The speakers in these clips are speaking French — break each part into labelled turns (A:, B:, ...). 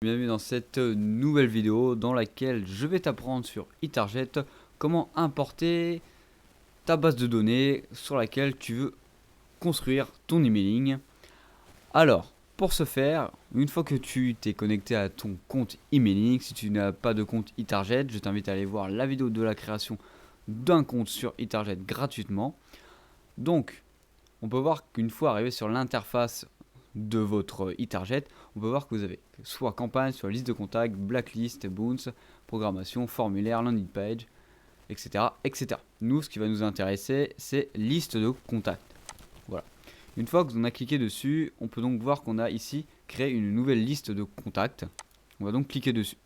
A: Bienvenue dans cette nouvelle vidéo dans laquelle je vais t'apprendre sur eTarget comment importer ta base de données sur laquelle tu veux construire ton emailing. Alors, pour ce faire, une fois que tu t'es connecté à ton compte emailing, si tu n'as pas de compte eTarget, je t'invite à aller voir la vidéo de la création d'un compte sur eTarget gratuitement. Donc, on peut voir qu'une fois arrivé sur l'interface de votre eTarget, on peut voir que vous avez soit campagne, soit liste de contacts, blacklist, bounce, programmation, formulaire, landing page, etc., etc. Nous, ce qui va nous intéresser, c'est liste de contacts. Voilà. Une fois que on a cliqué dessus, on peut donc voir qu'on a ici créé une nouvelle liste de contacts. On va donc cliquer dessus.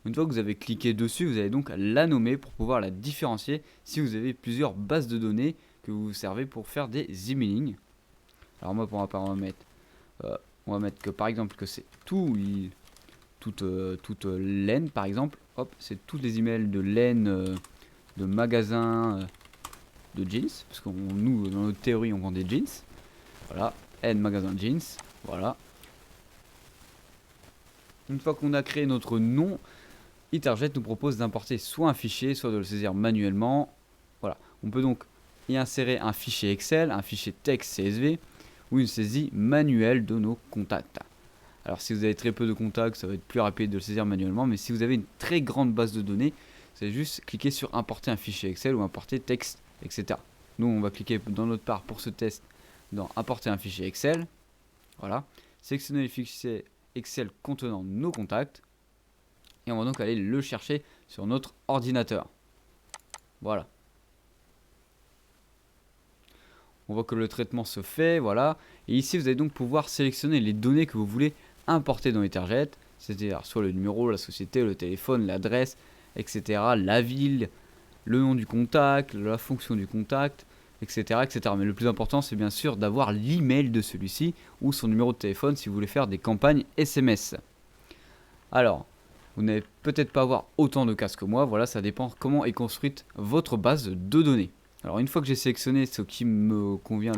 A: Une fois que vous avez cliqué dessus, vous allez donc la nommer pour pouvoir la différencier si vous avez plusieurs bases de données que vous servez pour faire des emailing. Alors moi, pour ma part, on va mettre que par exemple que c'est toute laine par exemple. Hop, c'est tous les emails de laine de magasins de jeans, parce que nous dans notre théorie on vend des jeans. Voilà, N magasin jeans. Voilà. Une fois qu'on a créé notre nom, eTarget nous propose d'importer soit un fichier, soit de le saisir manuellement. Voilà, on peut donc y insérer un fichier Excel, un fichier texte CSV ou une saisie manuelle de nos contacts. Alors si vous avez très peu de contacts, ça va être plus rapide de le saisir manuellement, mais si vous avez une très grande base de données, c'est juste cliquer sur importer un fichier Excel ou importer texte, etc. Nous on va cliquer dans notre part pour ce test dans importer un fichier Excel. Voilà, sélectionner les fichiers Excel contenant nos contacts et on va donc aller le chercher sur notre ordinateur. Voilà. On voit que le traitement se fait, voilà. Et ici, vous allez donc pouvoir sélectionner les données que vous voulez importer dans eTarget, c'est-à-dire soit le numéro, la société, le téléphone, l'adresse, etc., la ville, le nom du contact, la fonction du contact, etc., etc. Mais le plus important, c'est bien sûr d'avoir l'email de celui-ci ou son numéro de téléphone si vous voulez faire des campagnes SMS. Alors, vous n'allez peut-être pas avoir autant de cas que moi, voilà, ça dépend comment est construite votre base de données. Alors une fois que j'ai sélectionné ce qui me convient,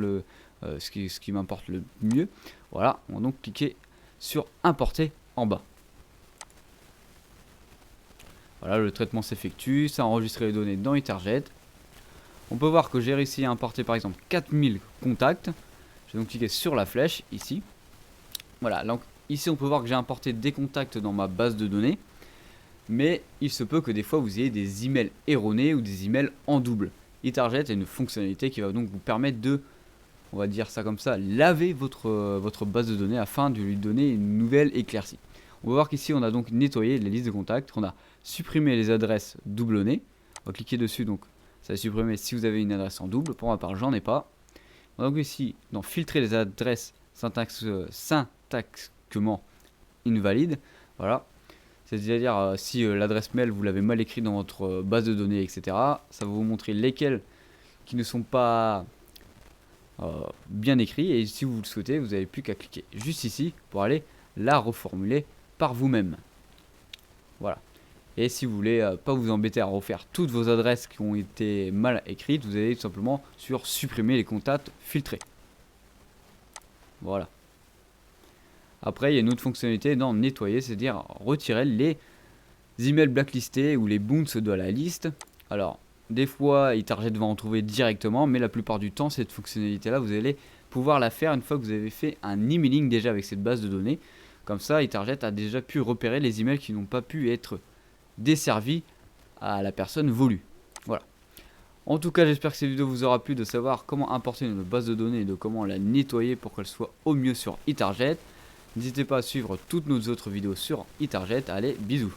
A: ce qui m'importe le mieux, voilà, on va donc cliquer sur importer en bas. Voilà, le traitement s'effectue, ça a enregistré les données dans eTarget. On peut voir que j'ai réussi à importer par exemple 4000 contacts. Je vais donc cliquer sur la flèche ici. Voilà, donc ici on peut voir que j'ai importé des contacts dans ma base de données. Mais il se peut que des fois vous ayez des emails erronés ou des emails en double. eTarget a une fonctionnalité qui va donc vous permettre de, on va dire ça comme ça, laver votre base de données afin de lui donner une nouvelle éclaircie. On va voir qu'ici on a donc nettoyé les listes de contacts, on a supprimé les adresses doublonnées. On va cliquer dessus, donc ça va supprimer si vous avez une adresse en double. Pour ma part, j'en ai pas. On va donc ici dans filtrer les adresses syntaxiquement invalides. Voilà. C'est-à-dire si l'adresse mail vous l'avez mal écrit dans votre base de données, etc. Ça va vous montrer lesquels qui ne sont pas bien écrits. Et si vous le souhaitez, vous n'avez plus qu'à cliquer juste ici pour aller la reformuler par vous-même. Voilà. Et si vous voulez pas vous embêter à refaire toutes vos adresses qui ont été mal écrites, vous allez tout simplement sur supprimer les contacts filtrés. Voilà. Après, il y a une autre fonctionnalité dans nettoyer, c'est-à-dire retirer les emails blacklistés ou les bounces de la liste. Alors, des fois, eTarget va en trouver directement, mais la plupart du temps, cette fonctionnalité-là, vous allez pouvoir la faire une fois que vous avez fait un emailing déjà avec cette base de données. Comme ça, eTarget a déjà pu repérer les emails qui n'ont pas pu être desservis à la personne voulue. Voilà. En tout cas, j'espère que cette vidéo vous aura plu de savoir comment importer une base de données et de comment la nettoyer pour qu'elle soit au mieux sur eTarget. N'hésitez pas à suivre toutes nos autres vidéos sur eTarget. Allez, bisous.